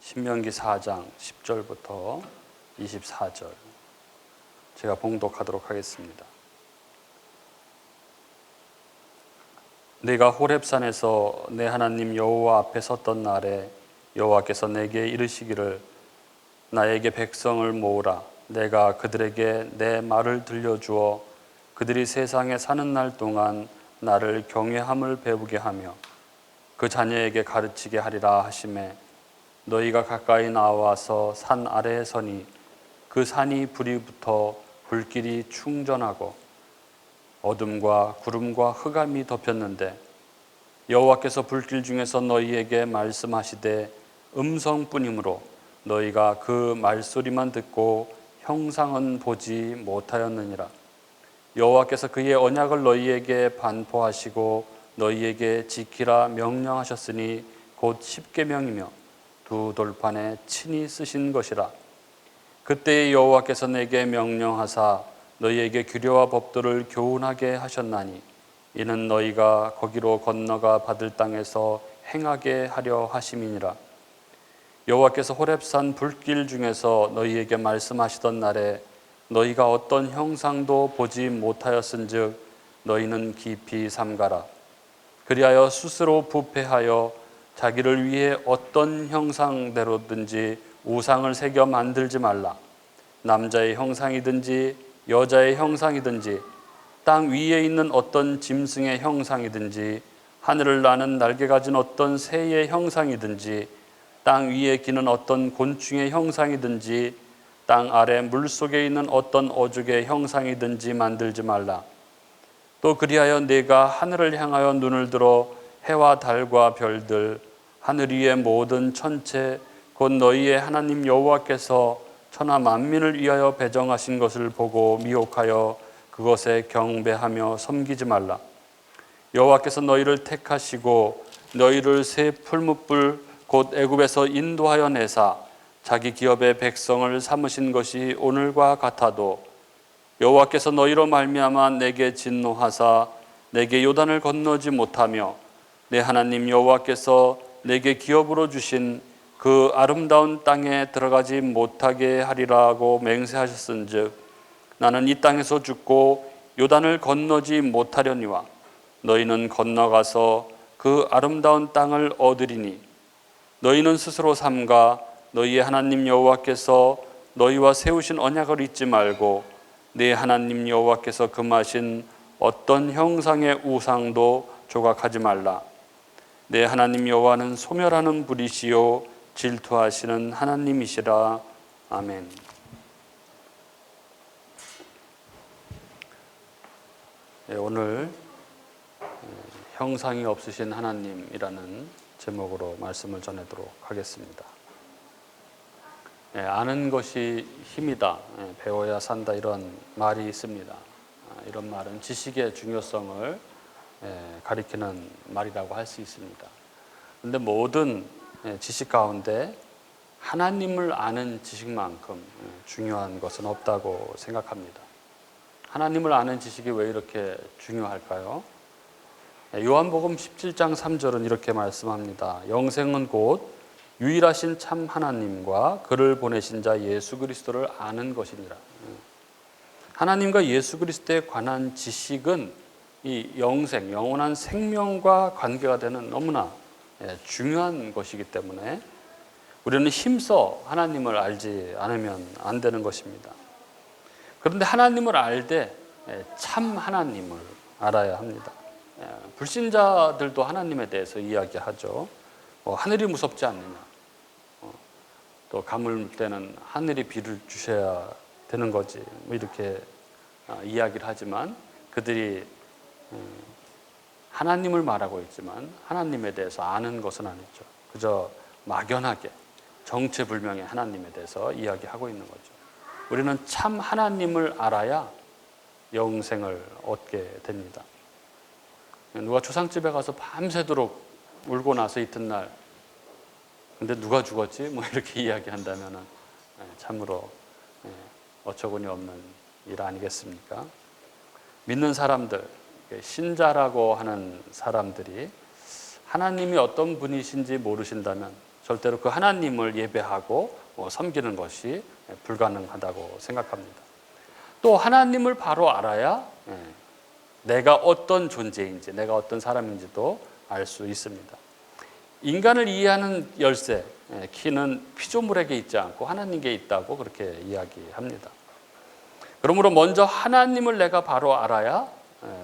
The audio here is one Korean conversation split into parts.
신명기 4장 10절부터 24절 제가 봉독하도록 하겠습니다. 내가 호렙산에서 내 하나님 여호와 앞에 섰던 날에 여호와께서 내게 이르시기를 나에게 백성을 모으라. 내가 그들에게 내 말을 들려주어 그들이 세상에 사는 날 동안 나를 경외함을 배우게 하며 그 자녀에게 가르치게 하리라 하시매 너희가 가까이 나와서 산 아래에 서니 그 산이 불이 붙어 불길이 충전하고 어둠과 구름과 흑암이 덮였는데 여호와께서 불길 중에서 너희에게 말씀하시되 음성뿐이므로 너희가 그 말소리만 듣고 형상은 보지 못하였느니라. 여호와께서 그의 언약을 너희에게 반포하시고 너희에게 지키라 명령하셨으니 곧 십계명이며 두 돌판에 친히 쓰신 것이라. 그때의 여호와께서 내게 명령하사 너희에게 규례와 법도를 교훈하게 하셨나니 이는 너희가 거기로 건너가 받을 땅에서 행하게 하려 하심이니라. 여호와께서 호렙산 불길 중에서 너희에게 말씀하시던 날에 너희가 어떤 형상도 보지 못하였은즉 너희는 깊이 삼가라. 그리하여 스스로 부패하여 자기를 위해 어떤 형상대로든지 우상을 새겨 만들지 말라. 남자의 형상이든지 여자의 형상이든지 땅 위에 있는 어떤 짐승의 형상이든지 하늘을 나는 날개 가진 어떤 새의 형상이든지 땅 위에 기는 어떤 곤충의 형상이든지 땅 아래 물속에 있는 어떤 어족의 형상이든지 만들지 말라. 또 그리하여 네가 하늘을 향하여 눈을 들어 해와 달과 별들 하늘 위의 모든 천체 곧 너희의 하나님 여호와께서 천하 만민을 위하여 배정하신 것을 보고 미혹하여 그것에 경배하며 섬기지 말라. 여호와께서 너희를 택하시고 너희를 새 풀무불 곧 애굽에서 인도하여 내사 자기 기업의 백성을 삼으신 것이 오늘과 같아도 여호와께서 너희로 말미암아 내게 진노하사 내게 요단을 건너지 못하며 내 하나님 여호와께서 내게 기업으로 주신 그 아름다운 땅에 들어가지 못하게 하리라고 맹세하셨은즉 나는 이 땅에서 죽고 요단을 건너지 못하려니와 너희는 건너가서 그 아름다운 땅을 얻으리니 너희는 스스로 삼가 너희의 하나님 여호와께서 너희와 세우신 언약을 잊지 말고 네 하나님 여호와께서 금하신 어떤 형상의 우상도 조각하지 말라. 내 하나님 여호와는 소멸하는 불이시요 질투하시는 하나님이시라. 아멘. 오늘 형상이 없으신 하나님이라는 제목으로 말씀을 전하도록 하겠습니다. 아는 것이 힘이다, 배워야 산다 이런 말이 있습니다. 이런 말은 지식의 중요성을 가리키는 말이라고 할 수 있습니다. 그런데 모든 지식 가운데 하나님을 아는 지식만큼 중요한 것은 없다고 생각합니다. 하나님을 아는 지식이 왜 이렇게 중요할까요? 요한복음 17장 3절은 이렇게 말씀합니다. 영생은 곧 유일하신 참 하나님과 그를 보내신 자 예수 그리스도를 아는 것이니라. 하나님과 예수 그리스도에 관한 지식은 이 영생, 영원한 생명과 관계가 되는 너무나 중요한 것이기 때문에 우리는 힘써 하나님을 알지 않으면 안 되는 것입니다. 그런데 하나님을 알되 참 하나님을 알아야 합니다. 불신자들도 하나님에 대해서 이야기하죠. 하늘이 무섭지 않느냐, 또 가물 때는 하늘이 비를 주셔야 되는 거지, 이렇게 이야기를 하지만 그들이 하나님을 말하고 있지만 하나님에 대해서 아는 것은 아니죠. 그저 막연하게 정체불명의 하나님에 대해서 이야기하고 있는 거죠. 우리는 참 하나님을 알아야 영생을 얻게 됩니다. 누가 조상집에 가서 밤새도록 울고 나서 이튿날 근데 누가 죽었지? 이렇게 이야기한다면 참으로 어처구니 없는 일 아니겠습니까? 믿는 사람들, 신자라고 하는 사람들이 하나님이 어떤 분이신지 모르신다면 절대로 그 하나님을 예배하고 섬기는 것이 불가능하다고 생각합니다. 또 하나님을 바로 알아야 내가 어떤 존재인지, 내가 어떤 사람인지도 알 수 있습니다. 인간을 이해하는 열쇠, 키는 피조물에게 있지 않고 하나님께 있다고 그렇게 이야기합니다. 그러므로 먼저 하나님을 내가 바로 알아야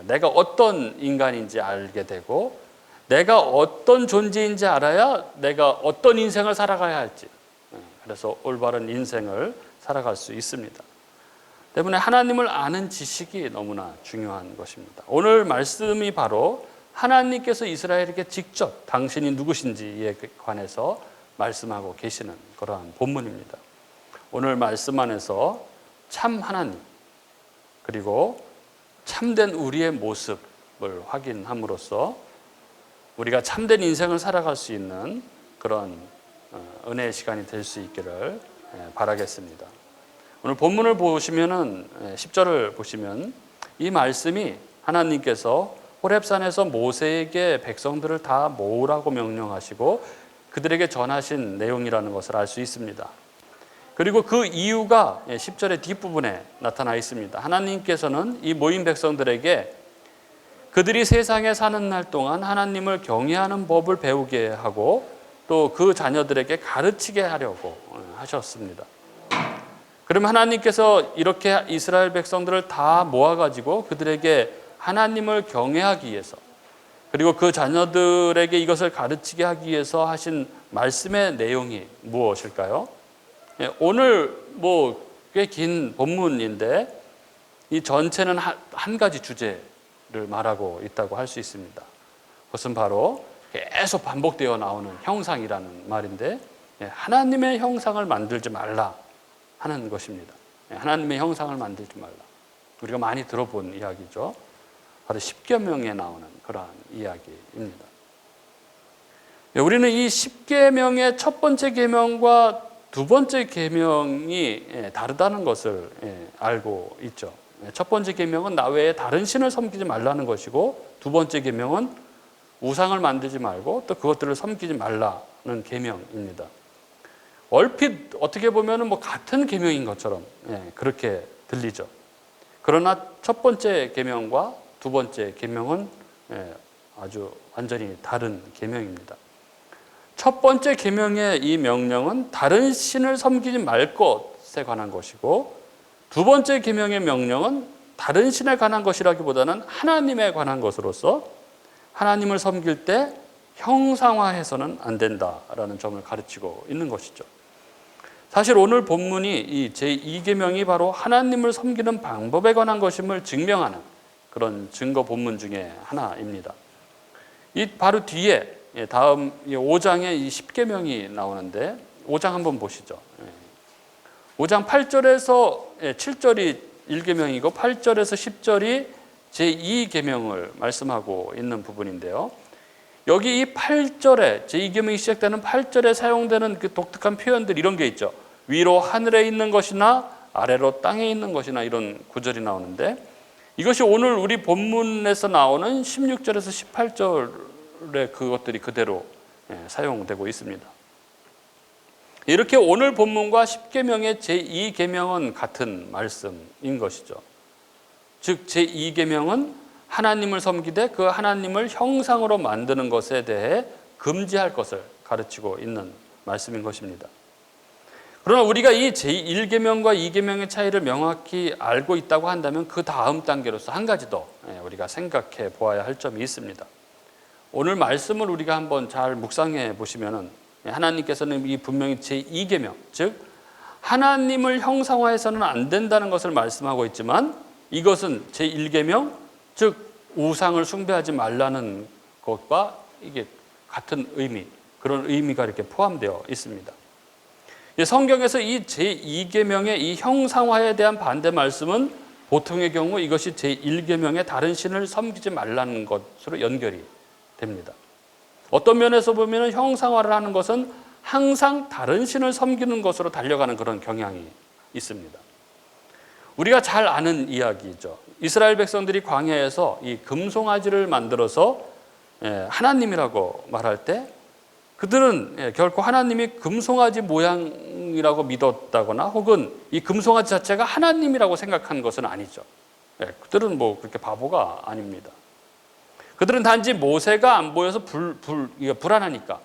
내가 어떤 인간인지 알게 되고, 내가 어떤 존재인지 알아야 내가 어떤 인생을 살아가야 할지, 그래서 올바른 인생을 살아갈 수 있습니다. 때문에 하나님을 아는 지식이 너무나 중요한 것입니다. 오늘 말씀이 바로 하나님께서 이스라엘에게 직접 당신이 누구신지에 관해서 말씀하고 계시는 그러한 본문입니다. 오늘 말씀 안에서 참 하나님, 그리고 참된 우리의 모습을 확인함으로써 우리가 참된 인생을 살아갈 수 있는 그런 은혜의 시간이 될 수 있기를 바라겠습니다. 오늘 본문을 보시면은 10절을 보시면 이 말씀이 하나님께서 호렙산에서 모세에게 백성들을 다 모으라고 명령하시고 그들에게 전하신 내용이라는 것을 알 수 있습니다. 그리고 그 이유가 10절의 뒷부분에 나타나 있습니다. 하나님께서는 이 모인 백성들에게 그들이 세상에 사는 날 동안 하나님을 경외하는 법을 배우게 하고 또 그 자녀들에게 가르치게 하려고 하셨습니다. 그럼 하나님께서 이렇게 이스라엘 백성들을 다 모아가지고 그들에게 하나님을 경외하기 위해서, 그리고 그 자녀들에게 이것을 가르치게 하기 위해서 하신 말씀의 내용이 무엇일까요? 오늘 꽤 긴 본문인데 이 전체는 한 가지 주제를 말하고 있다고 할 수 있습니다. 그것은 바로 계속 반복되어 나오는 형상이라는 말인데, 하나님의 형상을 만들지 말라 하는 것입니다. 하나님의 형상을 만들지 말라. 우리가 많이 들어본 이야기죠. 바로 십계명에 나오는 그러한 이야기입니다. 우리는 이 십계명의 첫 번째 계명과 두 번째 계명이 다르다는 것을 알고 있죠. 첫 번째 계명은 나 외에 다른 신을 섬기지 말라는 것이고, 두 번째 계명은 우상을 만들지 말고 또 그것들을 섬기지 말라는 계명입니다. 얼핏 어떻게 보면 같은 계명인 것처럼 그렇게 들리죠. 그러나 첫 번째 계명과 두 번째 계명은 아주 완전히 다른 계명입니다. 첫 번째 계명의 이 명령은 다른 신을 섬기지 말 것에 관한 것이고, 두 번째 계명의 명령은 다른 신에 관한 것이라기보다는 하나님에 관한 것으로서 하나님을 섬길 때 형상화해서는 안 된다라는 점을 가르치고 있는 것이죠. 사실 오늘 본문이 이 제2계명이 바로 하나님을 섬기는 방법에 관한 것임을 증명하는 그런 증거 본문 중에 하나입니다. 이 바로 뒤에 다음 5장에 이 10계명이 나오는데 5장 한번 보시죠. 5장 8절에서 7절이 1계명이고 8절에서 10절이 제2계명을 말씀하고 있는 부분인데요. 여기 이 8절에 제2계명이 시작되는 8절에 사용되는 그 독특한 표현들, 이런 게 있죠. 위로 하늘에 있는 것이나 아래로 땅에 있는 것이나, 이런 구절이 나오는데, 이것이 오늘 우리 본문에서 나오는 16절에서 18절의 그것들이 그대로 사용되고 있습니다. 이렇게 오늘 본문과 10계명의 제2계명은 같은 말씀인 것이죠. 즉 제2계명은 하나님을 섬기되 그 하나님을 형상으로 만드는 것에 대해 금지할 것을 가르치고 있는 말씀인 것입니다. 그러나 우리가 이 제1계명과 2계명의 차이를 명확히 알고 있다고 한다면 그 다음 단계로서 한 가지 더 우리가 생각해 보아야 할 점이 있습니다. 오늘 말씀을 우리가 한번 잘 묵상해 보시면은 하나님께서는 이 분명히 제2계명, 즉 하나님을 형상화해서는 안 된다는 것을 말씀하고 있지만, 이것은 제1계명, 즉 우상을 숭배하지 말라는 것과 이게 같은 의미, 그런 의미가 이렇게 포함되어 있습니다. 성경에서 이 제2계명의 이 형상화에 대한 반대 말씀은 보통의 경우 이것이 제1계명의 다른 신을 섬기지 말라는 것으로 연결이 됩니다. 어떤 면에서 보면 형상화를 하는 것은 항상 다른 신을 섬기는 것으로 달려가는 그런 경향이 있습니다. 우리가 잘 아는 이야기죠. 이스라엘 백성들이 광야에서 이 금송아지를 만들어서 하나님이라고 말할 때 그들은 결코 하나님이 금송아지 모양이라고 믿었다거나 혹은 이 금송아지 자체가 하나님이라고 생각한 것은 아니죠. 그들은 뭐 그렇게 바보가 아닙니다. 그들은 단지 모세가 안 보여서 불안하니까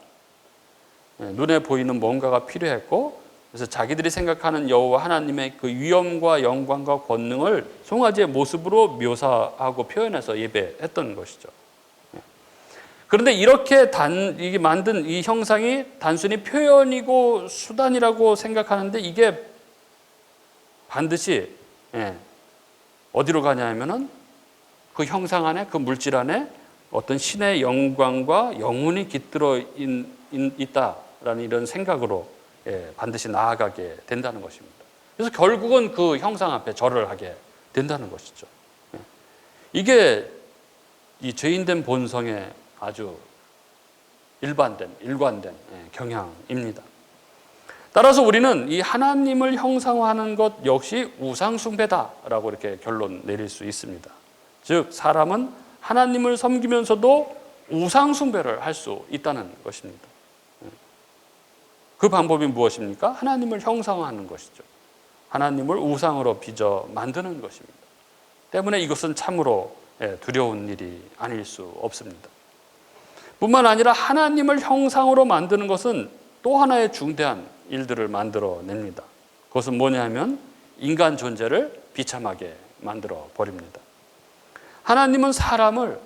눈에 보이는 뭔가가 필요했고, 그래서 자기들이 생각하는 여호와 하나님의 그 위엄과 영광과 권능을 송아지의 모습으로 묘사하고 표현해서 예배했던 것이죠. 그런데 이렇게 이게 만든 이 형상이 단순히 표현이고 수단이라고 생각하는데 이게 반드시 어디로 가냐 하면은 그 형상 안에, 그 물질 안에 어떤 신의 영광과 영혼이 깃들어 있다라는 이런 생각으로 반드시 나아가게 된다는 것입니다. 그래서 결국은 그 형상 앞에 절을 하게 된다는 것이죠. 이게 이 죄인된 본성의 아주 일관된 경향입니다. 따라서 우리는 이 하나님을 형상화하는 것 역시 우상숭배다라고 이렇게 결론 내릴 수 있습니다. 즉 사람은 하나님을 섬기면서도 우상숭배를 할 수 있다는 것입니다. 그 방법이 무엇입니까? 하나님을 형상화하는 것이죠. 하나님을 우상으로 빚어 만드는 것입니다. 때문에 이것은 참으로 두려운 일이 아닐 수 없습니다. 뿐만 아니라 하나님을 형상으로 만드는 것은 또 하나의 중대한 일들을 만들어냅니다. 그것은 뭐냐 하면 인간 존재를 비참하게 만들어 버립니다. 하나님은 사람을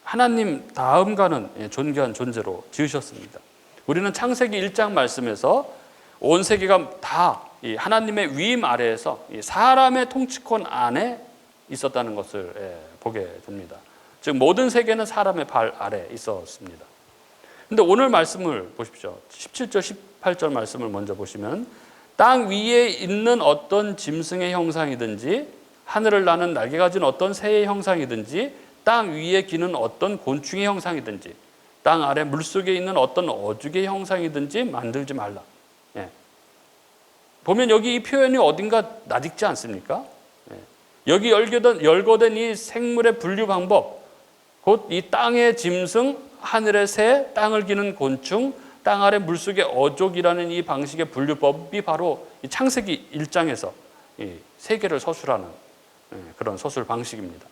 하나님 다음 가는 존귀한 존재로 지으셨습니다. 우리는 창세기 1장 말씀에서 온 세계가 다 하나님의 위임 아래에서 사람의 통치권 안에 있었다는 것을 보게 됩니다. 즉 모든 세계는 사람의 발 아래 있었습니다. 그런데 오늘 말씀을 보십시오. 17절 18절 말씀을 먼저 보시면 땅 위에 있는 어떤 짐승의 형상이든지 하늘을 나는 날개 가진 어떤 새의 형상이든지 땅 위에 기는 어떤 곤충의 형상이든지 땅 아래 물속에 있는 어떤 어죽의 형상이든지 만들지 말라. 보면 여기 이 표현이 어딘가 낯익지 않습니까? 여기 열거된 이 생물의 분류 방법, 곧 이 땅의 짐승, 하늘의 새, 땅을 기는 곤충, 땅 아래 물속의 어족이라는 이 방식의 분류법이 바로 이 창세기 1장에서 이 세계를 서술하는 그런 서술 방식입니다.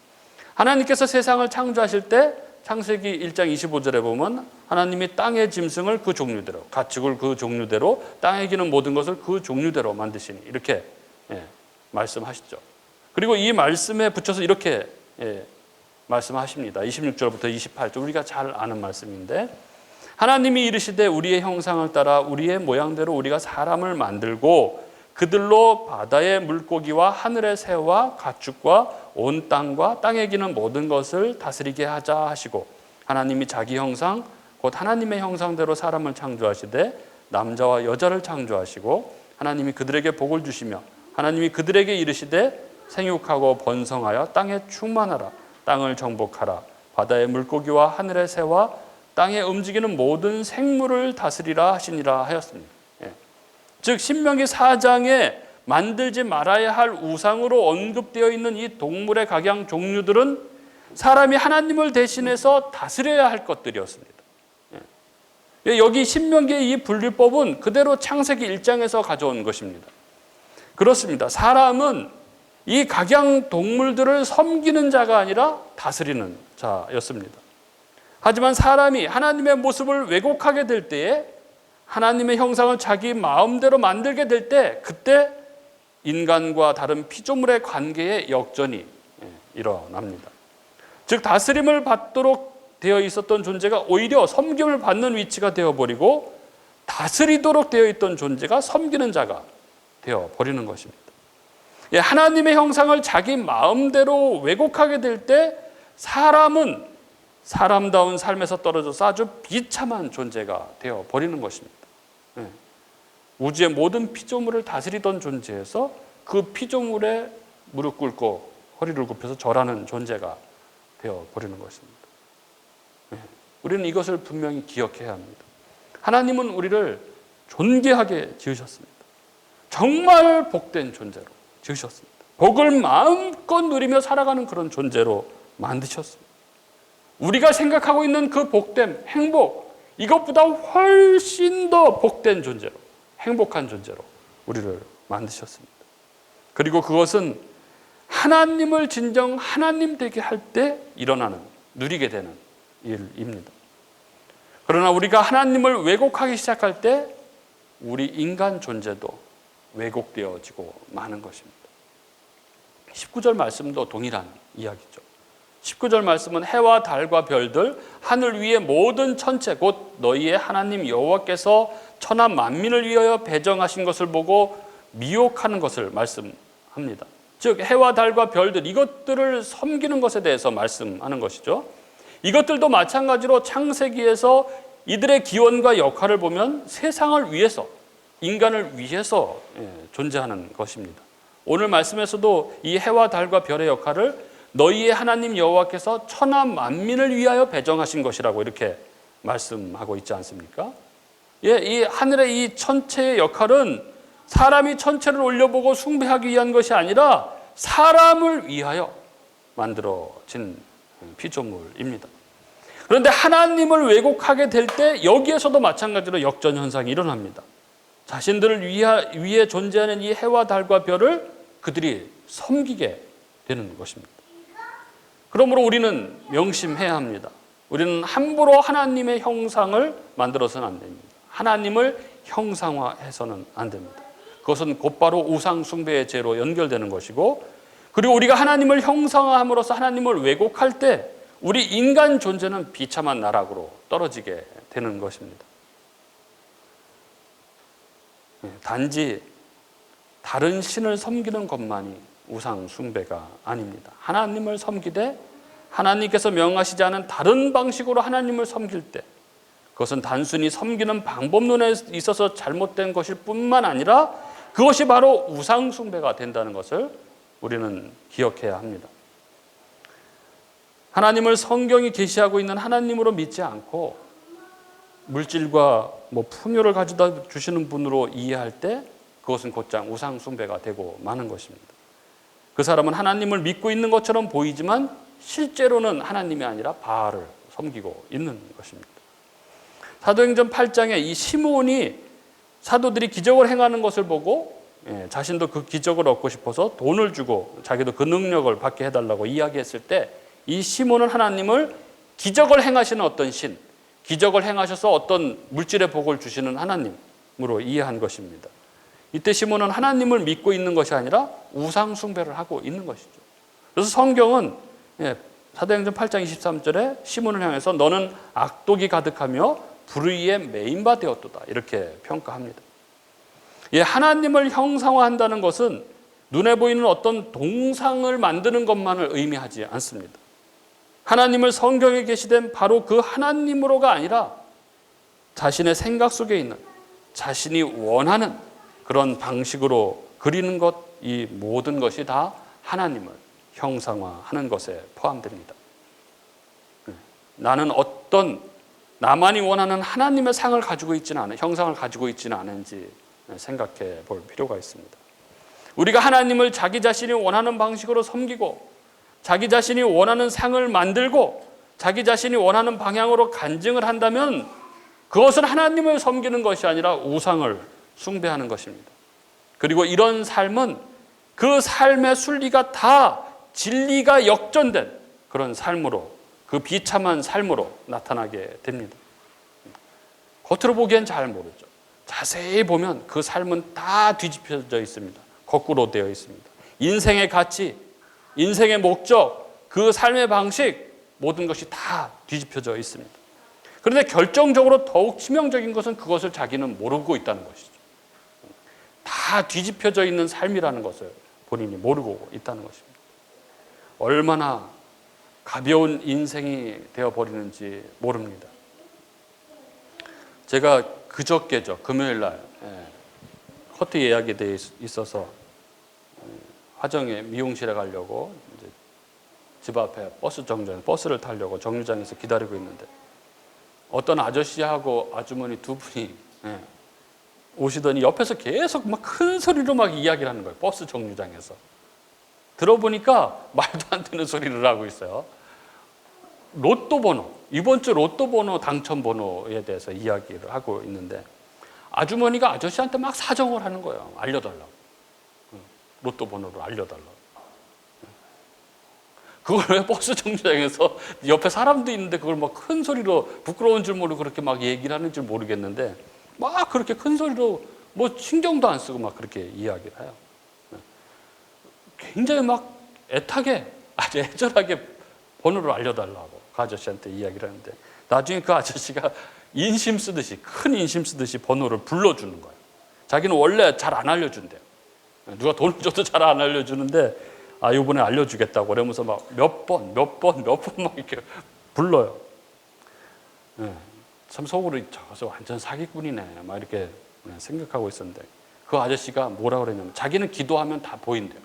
하나님께서 세상을 창조하실 때 창세기 1장 25절에 보면 하나님이 땅의 짐승을 그 종류대로, 가축을 그 종류대로, 땅에 기는 모든 것을 그 종류대로 만드시니 이렇게 말씀하시죠. 그리고 이 말씀에 붙여서 이렇게 말씀하십니다. 26절부터 28절, 우리가 잘 아는 말씀인데 하나님이 이르시되 우리의 형상을 따라 우리의 모양대로 우리가 사람을 만들고 그들로 바다의 물고기와 하늘의 새와 가축과 온 땅과 땅에 기는 모든 것을 다스리게 하자 하시고 하나님이 자기 형상 곧 하나님의 형상대로 사람을 창조하시되 남자와 여자를 창조하시고 하나님이 그들에게 복을 주시며 하나님이 그들에게 이르시되 생육하고 번성하여 땅에 충만하라 땅을 정복하라 바다의 물고기와 하늘의 새와 땅에 움직이는 모든 생물을 다스리라 하시니라 하였습니다. 즉 신명기 4장에 만들지 말아야 할 우상으로 언급되어 있는 이 동물의 각양 종류들은 사람이 하나님을 대신해서 다스려야 할 것들이었습니다. 여기 신명기의 이 분류법은 그대로 창세기 1장에서 가져온 것입니다. 그렇습니다. 사람은 이 각양 동물들을 섬기는 자가 아니라 다스리는 자였습니다. 하지만 사람이 하나님의 모습을 왜곡하게 될 때에 하나님의 형상을 자기 마음대로 만들게 될 때 그때 인간과 다른 피조물의 관계에 역전이 일어납니다. 즉 다스림을 받도록 되어 있었던 존재가 오히려 섬김을 받는 위치가 되어버리고 다스리도록 되어 있던 존재가 섬기는 자가 되어버리는 것입니다. 하나님의 형상을 자기 마음대로 왜곡하게 될 때 사람은 사람다운 삶에서 떨어져서 아주 비참한 존재가 되어버리는 것입니다. 우주의 모든 피조물을 다스리던 존재에서 그 피조물에 무릎 꿇고 허리를 굽혀서 절하는 존재가 되어버리는 것입니다. 우리는 이것을 분명히 기억해야 합니다. 하나님은 우리를 존귀하게 지으셨습니다. 정말 복된 존재로 지으셨습니다. 복을 마음껏 누리며 살아가는 그런 존재로 만드셨습니다. 우리가 생각하고 있는 그 복됨, 행복, 이것보다 훨씬 더 복된 존재로, 행복한 존재로 우리를 만드셨습니다. 그리고 그것은 하나님을 진정 하나님 되게 할 때 일어나는, 누리게 되는 일입니다. 그러나 우리가 하나님을 왜곡하기 시작할 때 우리 인간 존재도 왜곡되어지고 마는 것입니다. 19절 말씀도 동일한 이야기죠. 19절 말씀은 해와 달과 별들, 하늘 위의 모든 천체, 곧 너희의 하나님 여호와께서 천하 만민을 위하여 배정하신 것을 보고 미혹하는 것을 말씀합니다. 즉 해와 달과 별들, 이것들을 섬기는 것에 대해서 말씀하는 것이죠. 이것들도 마찬가지로 창세기에서 이들의 기원과 역할을 보면 세상을 위해서, 인간을 위해서 존재하는 것입니다. 오늘 말씀에서도 이 해와 달과 별의 역할을 너희의 하나님 여호와께서 천하 만민을 위하여 배정하신 것이라고 이렇게 말씀하고 있지 않습니까? 예, 이 하늘의 이 천체의 역할은 사람이 천체를 올려보고 숭배하기 위한 것이 아니라 사람을 위하여 만들어진 피조물입니다. 그런데 하나님을 왜곡하게 될 때 여기에서도 마찬가지로 역전현상이 일어납니다. 자신들을 위해 존재하는 이 해와 달과 별을 그들이 섬기게 되는 것입니다. 그러므로 우리는 명심해야 합니다. 우리는 함부로 하나님의 형상을 만들어서는 안 됩니다. 하나님을 형상화해서는 안 됩니다. 그것은 곧바로 우상 숭배의 죄로 연결되는 것이고, 그리고 우리가 하나님을 형상화함으로써 하나님을 왜곡할 때 우리 인간 존재는 비참한 나락으로 떨어지게 되는 것입니다. 단지 다른 신을 섬기는 것만이 우상 숭배가 아닙니다. 하나님을 섬기되 하나님께서 명하시지 않은 다른 방식으로 하나님을 섬길 때 그것은 단순히 섬기는 방법론에 있어서 잘못된 것일 뿐만 아니라 그것이 바로 우상 숭배가 된다는 것을 우리는 기억해야 합니다. 하나님을 성경이 계시하고 있는 하나님으로 믿지 않고 물질과 풍요를 가져다 주시는 분으로 이해할 때 그것은 곧장 우상 숭배가 되고 마는 것입니다. 그 사람은 하나님을 믿고 있는 것처럼 보이지만 실제로는 하나님이 아니라 바알을 섬기고 있는 것입니다. 사도행전 8장에 이 시므온이 사도들이 기적을 행하는 것을 보고 자신도 그 기적을 얻고 싶어서 돈을 주고 자기도 그 능력을 받게 해달라고 이야기했을 때 이 시므온은 하나님을 기적을 행하시는 어떤 신, 기적을 행하셔서 어떤 물질의 복을 주시는 하나님으로 이해한 것입니다. 이때 시몬은 하나님을 믿고 있는 것이 아니라 우상 숭배를 하고 있는 것이죠. 그래서 성경은 사도행전 8장 23절에 시몬을 향해서 너는 악독이 가득하며 불의에 매인 바 되었도다 이렇게 평가합니다. 하나님을 형상화한다는 것은 눈에 보이는 어떤 동상을 만드는 것만을 의미하지 않습니다. 하나님을 성경에 계시된 바로 그 하나님으로가 아니라 자신의 생각 속에 있는, 자신이 원하는 그런 방식으로 그리는 것, 이 모든 것이 다 하나님을 형상화하는 것에 포함됩니다. 나는 어떤 나만이 원하는 하나님의 상을 가지고 있지는 않은, 형상을 가지고 있지는 않은지 생각해 볼 필요가 있습니다. 우리가 하나님을 자기 자신이 원하는 방식으로 섬기고 자기 자신이 원하는 상을 만들고 자기 자신이 원하는 방향으로 간증을 한다면 그것은 하나님을 섬기는 것이 아니라 우상을 숭배하는 것입니다. 그리고 이런 삶은 그 삶의 순리가 다 진리가 역전된 그런 삶으로, 그 비참한 삶으로 나타나게 됩니다. 겉으로 보기엔 잘 모르죠. 자세히 보면 그 삶은 다 뒤집혀져 있습니다. 거꾸로 되어 있습니다. 인생의 가치, 인생의 목적, 그 삶의 방식, 모든 것이 다 뒤집혀져 있습니다. 그런데 결정적으로 더욱 치명적인 것은 그것을 자기는 모르고 있다는 것이죠. 다 뒤집혀져 있는 삶이라는 것을 본인이 모르고 있다는 것입니다. 얼마나 가벼운 인생이 되어버리는지 모릅니다. 제가 그저께죠, 금요일 날 커트 예약이 돼 있어서 화정에 미용실에 가려고 이제 집 앞에 버스 정류장, 버스를 타려고 정류장에서 기다리고 있는데 어떤 아저씨하고 아주머니 두 분이 오시더니 옆에서 계속 막 큰 소리로 막 이야기를 하는 거예요. 버스 정류장에서. 들어보니까 말도 안 되는 소리를 하고 있어요. 로또 번호, 이번 주 로또 번호 당첨 번호에 대해서 이야기를 하고 있는데 아주머니가 아저씨한테 막 사정을 하는 거예요. 알려달라고. 로또 번호를 알려달라고. 그걸 왜 버스 정류장에서 옆에 사람도 있는데 그걸 막 큰 소리로, 부끄러운 줄 모르고 그렇게 막 얘기를 하는 줄 모르겠는데 막 그렇게 큰 소리로 뭐 신경도 안 쓰고 막 그렇게 이야기를 해요. 굉장히 막 애타게, 아주 애절하게 번호를 알려달라고 그 아저씨한테 이야기를 하는데 나중에 그 아저씨가 인심 쓰듯이, 큰 인심 쓰듯이 번호를 불러주는 거예요. 자기는 원래 잘 안 알려준대요. 누가 돈을 줘도 잘 안 알려주는데 이번에 알려주겠다고 그러면서 막 몇 번 막 이렇게 불러요. 참 속으로 저것은 완전 사기꾼이네 막 이렇게 생각하고 있었는데 그 아저씨가 뭐라 그랬냐면 자기는 기도하면 다 보인대요.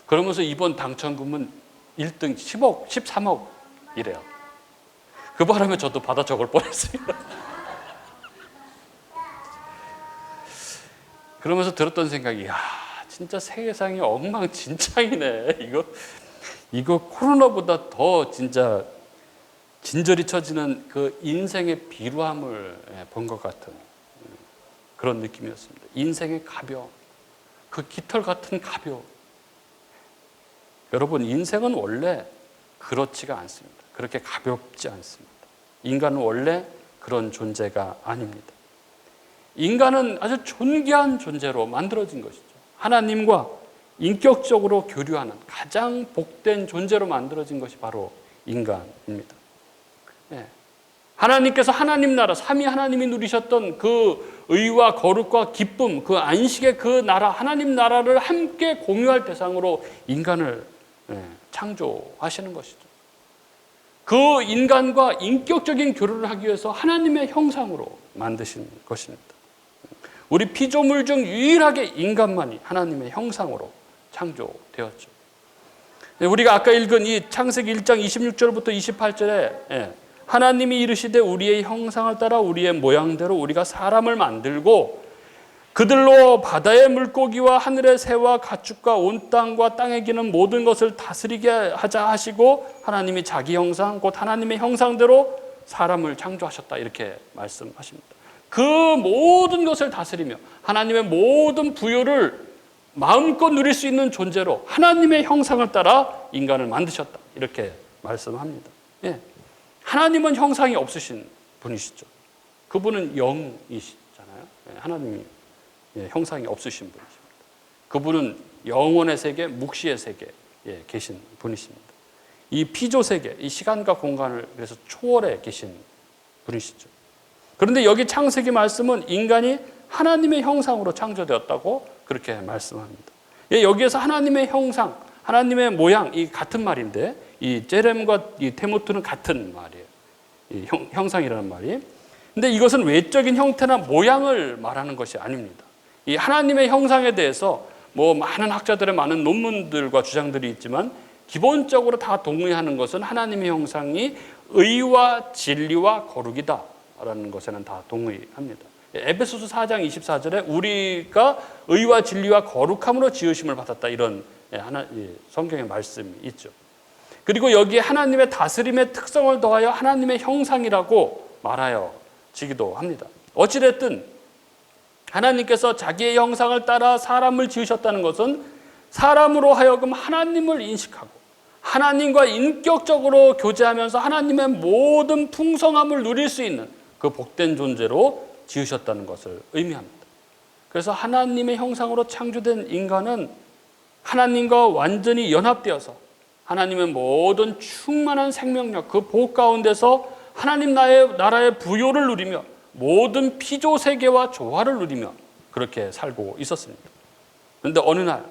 그러면서 이번 당첨금은 1등 10억, 13억 이래요. 그 바람에 저도 받아 적을 뻔했습니다. 그러면서 들었던 생각이, 야, 진짜 세상이 엉망진창이네. 이거 코로나보다 더 진짜 진저리 쳐지는 그 인생의 비루함을 본 것 같은 그런 느낌이었습니다. 인생의 가벼움, 그 깃털 같은 가벼움. 여러분, 인생은 원래 그렇지가 않습니다. 그렇게 가볍지 않습니다. 인간은 원래 그런 존재가 아닙니다. 인간은 아주 존귀한 존재로 만들어진 것이죠. 하나님과 인격적으로 교류하는 가장 복된 존재로 만들어진 것이 바로 인간입니다. 하나님께서 하나님 나라, 삼위 하나님이 누리셨던 그 의와 거룩과 기쁨, 그 안식의 그 나라, 하나님 나라를 함께 공유할 대상으로 인간을 창조하시는 것이죠. 그 인간과 인격적인 교류를 하기 위해서 하나님의 형상으로 만드신 것입니다. 우리 피조물 중 유일하게 인간만이 하나님의 형상으로 창조되었죠. 우리가 아까 읽은 이 창세기 1장 26절부터 28절에 하나님이 이르시되 우리의 형상을 따라 우리의 모양대로 우리가 사람을 만들고 그들로 바다의 물고기와 하늘의 새와 가축과 온 땅과 땅에 기는 모든 것을 다스리게 하자 하시고 하나님이 자기 형상 곧 하나님의 형상대로 사람을 창조하셨다 이렇게 말씀하십니다. 그 모든 것을 다스리며 하나님의 모든 부요를 마음껏 누릴 수 있는 존재로 하나님의 형상을 따라 인간을 만드셨다 이렇게 말씀합니다. 하나님은 형상이 없으신 분이시죠. 그분은 영이시잖아요. 하나님이 형상이 없으신 분이십니다. 그분은 영혼의 세계, 묵시의 세계에 계신 분이십니다. 이 피조 세계, 이 시간과 공간을 그래서 초월해 계신 분이시죠. 그런데 여기 창세기 말씀은 인간이 하나님의 형상으로 창조되었다고 그렇게 말씀합니다. 여기에서 하나님의 형상, 하나님의 모양, 이 같은 말인데 이 제렘과 이 테모트는 같은 말이에요. 이 형상이라는 말이. 근데 이것은 외적인 형태나 모양을 말하는 것이 아닙니다. 이 하나님의 형상에 대해서 뭐 많은 학자들의 많은 논문들과 주장들이 있지만 기본적으로 다 동의하는 것은 하나님의 형상이 의와 진리와 거룩이다라는 것에는 다 동의합니다. 에베소서 4장 24절에 우리가 의와 진리와 거룩함으로 지으심을 받았다 이런 성경의 말씀이 있죠. 그리고 여기에 하나님의 다스림의 특성을 더하여 하나님의 형상이라고 말하여지기도 합니다. 어찌됐든 하나님께서 자기의 형상을 따라 사람을 지으셨다는 것은 사람으로 하여금 하나님을 인식하고 하나님과 인격적으로 교제하면서 하나님의 모든 풍성함을 누릴 수 있는 그 복된 존재로 지으셨다는 것을 의미합니다. 그래서 하나님의 형상으로 창조된 인간은 하나님과 완전히 연합되어서 하나님의 모든 충만한 생명력, 그 복 가운데서 하나님 나라의 부요를 누리며 모든 피조 세계와 조화를 누리며 그렇게 살고 있었습니다. 그런데 어느 날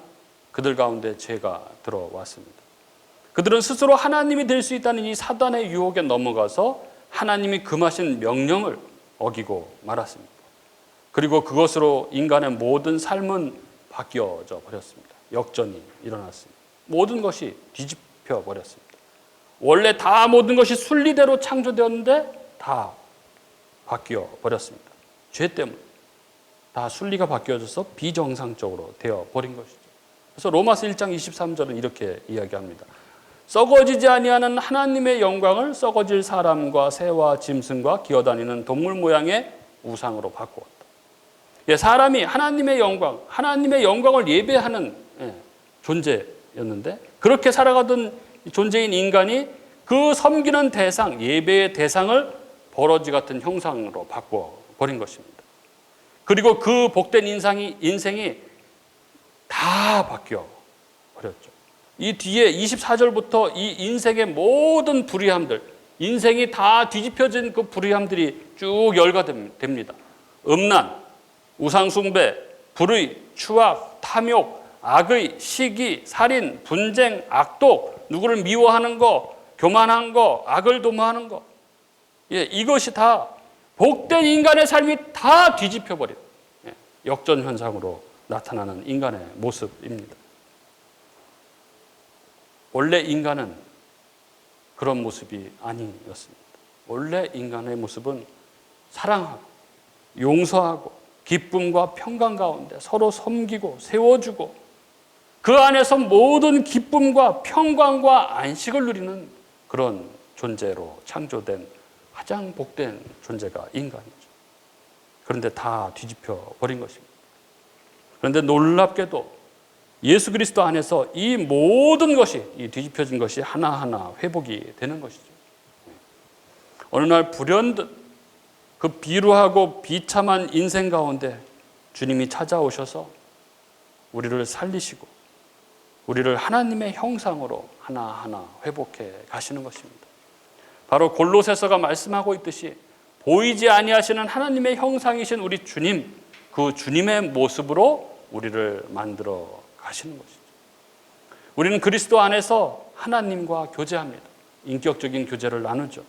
그들 가운데 죄가 들어왔습니다. 그들은 스스로 하나님이 될 수 있다는 이 사단의 유혹에 넘어가서 하나님이 금하신 명령을 어기고 말았습니다. 그리고 그것으로 인간의 모든 삶은 바뀌어져 버렸습니다. 역전이 일어났습니다. 모든 것이 뒤집혀 버렸습니다. 원래 다 모든 것이 순리대로 창조되었는데 다 바뀌어 버렸습니다. 죄 때문에 다 순리가 바뀌어져서 비정상적으로 되어 버린 것이죠. 그래서 로마서 1장 23절은 이렇게 이야기합니다. 썩어지지 아니하는 하나님의 영광을 썩어질 사람과 새와 짐승과 기어다니는 동물 모양의 우상으로 바꾸었다. 사람이 하나님의 영광을 예배하는 존재였는데, 그렇게 살아가던 존재인 인간이 그 섬기는 대상, 예배의 대상을 버러지 같은 형상으로 바꿔버린 것입니다. 그리고 그 복된 인생이 다 바뀌어 버렸죠. 이 뒤에 24절부터 이 인생의 모든 불의함들, 인생이 다 뒤집혀진 그 불의함들이 쭉 열거됩니다. 음란, 우상숭배, 불의, 추악, 탐욕, 악의, 시기, 살인, 분쟁, 악독, 누구를 미워하는 거, 교만한 거, 악을 도모하는 거, 이것이 다 복된 인간의 삶이 다 뒤집혀버린 역전현상으로 나타나는 인간의 모습입니다. 원래 인간은 그런 모습이 아니었습니다. 원래 인간의 모습은 사랑하고 용서하고 기쁨과 평강 가운데 서로 섬기고 세워주고 그 안에서 모든 기쁨과 평강과 안식을 누리는 그런 존재로 창조된 가장 복된 존재가 인간이죠. 그런데 다 뒤집혀 버린 것입니다. 그런데 놀랍게도 예수 그리스도 안에서 이 모든 것이, 이 뒤집혀진 것이 하나하나 회복이 되는 것이죠. 어느 날 불현듯 그 비루하고 비참한 인생 가운데 주님이 찾아오셔서 우리를 살리시고 우리를 하나님의 형상으로 하나하나 회복해 가시는 것입니다. 바로 골로새서가 말씀하고 있듯이 보이지 아니하시는 하나님의 형상이신 우리 주님, 그 주님의 모습으로 우리를 만들어 가시는 것이죠. 우리는 그리스도 안에서 하나님과 교제합니다. 인격적인 교제를 나누죠.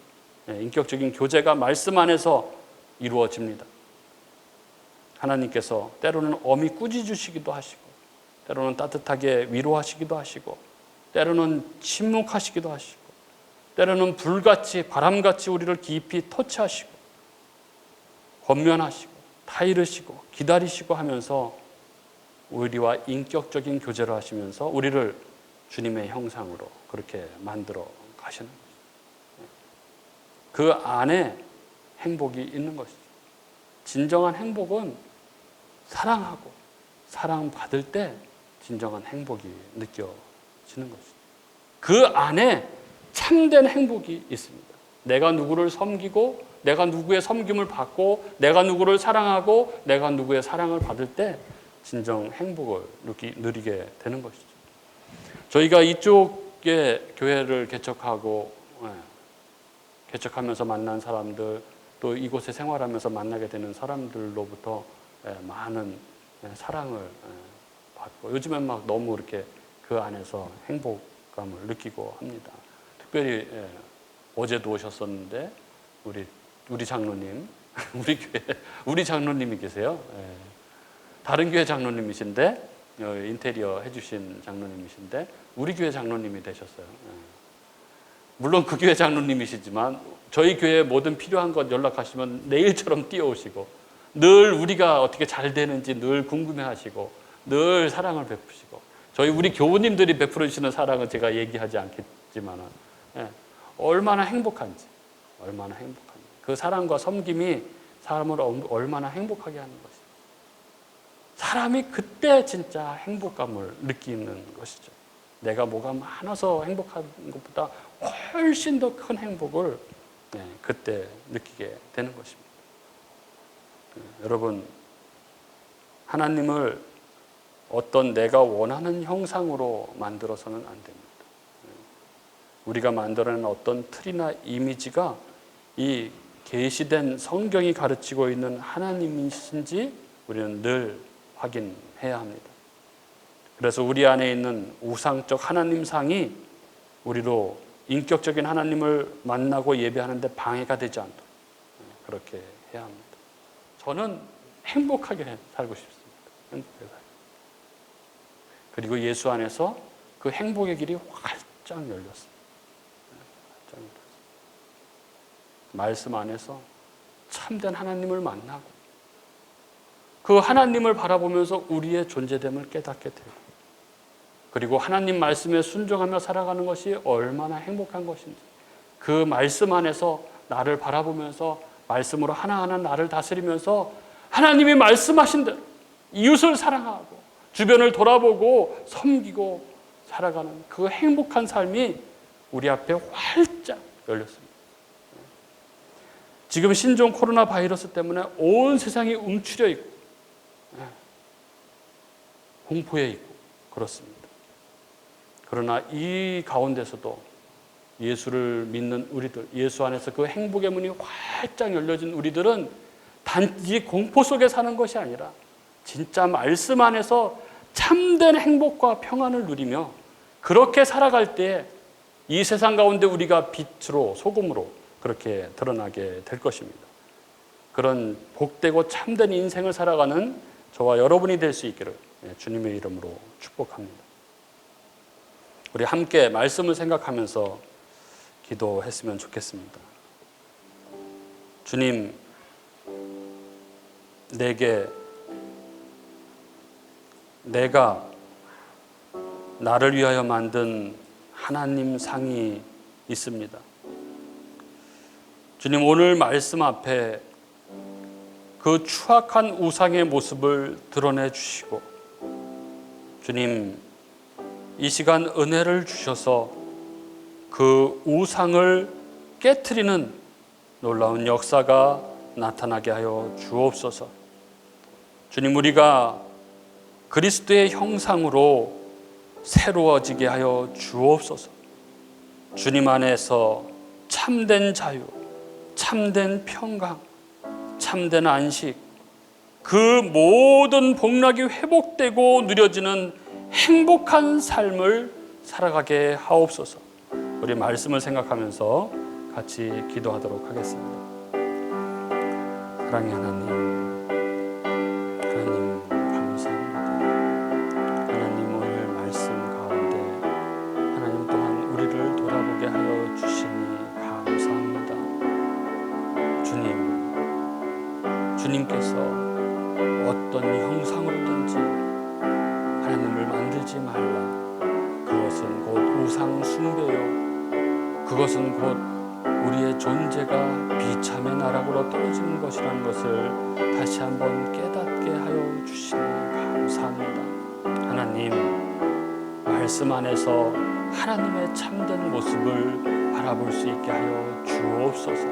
인격적인 교제가 말씀 안에서 이루어집니다. 하나님께서 때로는 엄히 꾸짖으시기도 하시고, 때로는 따뜻하게 위로하시기도 하시고, 때로는 침묵하시기도 하시고, 때로는 불같이 바람같이 우리를 깊이 터치하시고 권면하시고 타이르시고 기다리시고 하면서 우리와 인격적인 교제를 하시면서 우리를 주님의 형상으로 그렇게 만들어 가시는 것이죠. 그 안에 행복이 있는 것이죠. 진정한 행복은 사랑하고 사랑받을 때 진정한 행복이 느껴지는 것이죠. 그 안에 참된 행복이 있습니다. 내가 누구를 섬기고 내가 누구의 섬김을 받고 내가 누구를 사랑하고 내가 누구의 사랑을 받을 때 진정 행복을 누리게 되는 것이죠. 저희가 이쪽에 교회를 개척하면서 만난 사람들, 또 이곳에 생활하면서 만나게 되는 사람들로부터 많은 사랑을 받고 요즘엔 막 너무 이렇게 그 안에서 행복감을 느끼고 합니다. 특별히 어제도 오셨었는데 우리 장로님, 우리 장로님이 계세요. 다른 교회 장로님이신데 인테리어 해주신 장로님이신데 우리 교회 장로님이 되셨어요. 물론 그 교회 장로님이시지만 저희 교회에 뭐든 필요한 것 연락하시면 내일처럼 뛰어오시고 늘 우리가 어떻게 잘 되는지 늘 궁금해하시고 늘 사랑을 베푸시고 우리 교우님들이 베풀어 주시는 사랑은 제가 얘기하지 않겠지만 얼마나 행복한지 그 사랑과 섬김이 사람을 얼마나 행복하게 하는 것이죠. 사람이 그때 진짜 행복감을 느끼는 것이죠. 내가 뭐가 많아서 행복한 것보다 훨씬 더 큰 행복을 그때 느끼게 되는 것입니다. 여러분, 하나님을 어떤 내가 원하는 형상으로 만들어서는 안 됩니다. 우리가 만들어낸 어떤 틀이나 이미지가 이 계시된 성경이 가르치고 있는 하나님이신지 우리는 늘 확인해야 합니다. 그래서 우리 안에 있는 우상적 하나님상이 우리로 인격적인 하나님을 만나고 예배하는데 방해가 되지 않도록 그렇게 해야 합니다. 저는 행복하게 살고 싶습니다. 행복하게 살고. 그리고 예수 안에서 그 행복의 길이 활짝 열렸습니다. 말씀 안에서 참된 하나님을 만나고 그 하나님을 바라보면서 우리의 존재됨을 깨닫게 되고 그리고 하나님 말씀에 순종하며 살아가는 것이 얼마나 행복한 것인지, 그 말씀 안에서 나를 바라보면서 말씀으로 하나하나 나를 다스리면서 하나님이 말씀하신 대로 이웃을 사랑하고 주변을 돌아보고 섬기고 살아가는 그 행복한 삶이 우리 앞에 활짝 열렸습니다. 지금 신종 코로나 바이러스 때문에 온 세상이 움츠려 있고 공포에 있고 그렇습니다. 그러나 이 가운데서도 예수를 믿는 우리들, 예수 안에서 그 행복의 문이 활짝 열려진 우리들은 단지 공포 속에 사는 것이 아니라 진짜 말씀 안에서 참된 행복과 평안을 누리며 그렇게 살아갈 때 이 세상 가운데 우리가 빛으로, 소금으로 그렇게 드러나게 될 것입니다. 그런 복되고 참된 인생을 살아가는 저와 여러분이 될 수 있기를 주님의 이름으로 축복합니다. 우리 함께 말씀을 생각하면서 기도했으면 좋겠습니다. 주님, 내가 나를 위하여 만든 하나님 상이 있습니다. 주님, 오늘 말씀 앞에 그 추악한 우상의 모습을 드러내 주시고, 주님, 이 시간 은혜를 주셔서 그 우상을 깨트리는 놀라운 역사가 나타나게 하여 주옵소서. 주님, 우리가 그리스도의 형상으로 새로워지게 하여 주옵소서. 주님 안에서 참된 자유, 참된 평강, 참된 안식, 그 모든 복락이 회복되고 누려지는 행복한 삶을 살아가게 하옵소서. 우리 말씀을 생각하면서 같이 기도하도록 하겠습니다. 사랑의 하나님 감사합니다. 하나님, 오늘 말씀 가운데 하나님 또한 우리를 돌아보게 하여 주시니 감사합니다. 주님께서 어떤 형상으로든지 하나님을 만들지 말라. 그것은 곧 우상 숭배요, 그것은 곧 우리의 존재가 비참의 나락으로 떨어지는 것이라는 것을 다시 한번 깨닫게 하여 주시니 감사합니다. 하나님, 말씀 안에서 하나님의 참된 모습을 바라볼 수 있게 하여 주옵소서.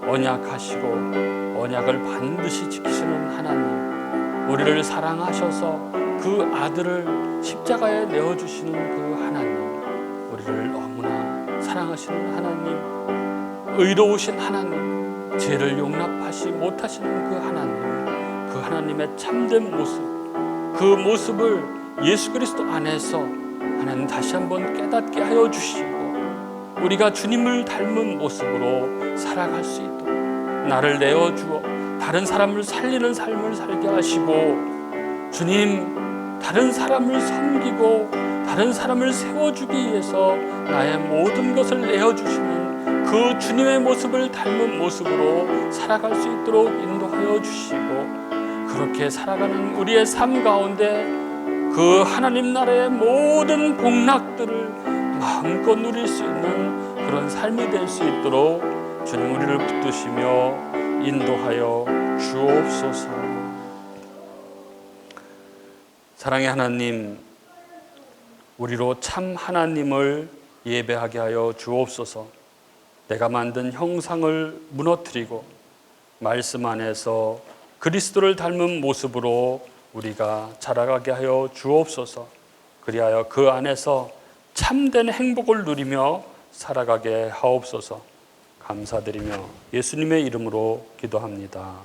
언약하시고 언약을 반드시 지키시는 하나님, 우리를 사랑하셔서 그 아들을 십자가에 내어주시는 그 하나님, 우리를 너무나 사랑하시는 하나님, 의로우신 하나님, 죄를 용납하시 못하시는 그 하나님, 그 하나님의 참된 모습, 그 모습을 예수 그리스도 안에서 하나님 다시 한번 깨닫게 하여 주시고, 우리가 주님을 닮은 모습으로 살아갈 수 있도록 나를 내어주어 다른 사람을 살리는 삶을 살게 하시고, 주님, 다른 사람을 섬기고 다른 사람을 세워주기 위해서 나의 모든 것을 내어주시는 그 주님의 모습을 닮은 모습으로 살아갈 수 있도록 인도하여 주시고, 그렇게 살아가는 우리의 삶 가운데 그 하나님 나라의 모든 복락들을 마음껏 누릴 수 있는 그런 삶이 될 수 있도록 주님, 우리를 붙드시며 인도하여 주옵소서. 사랑의 하나님, 우리로 참 하나님을 예배하게 하여 주옵소서. 내가 만든 형상을 무너뜨리고 말씀 안에서 그리스도를 닮은 모습으로 우리가 자라가게 하여 주옵소서. 그리하여 그 안에서 참된 행복을 누리며 살아가게 하옵소서. 감사드리며 예수님의 이름으로 기도합니다.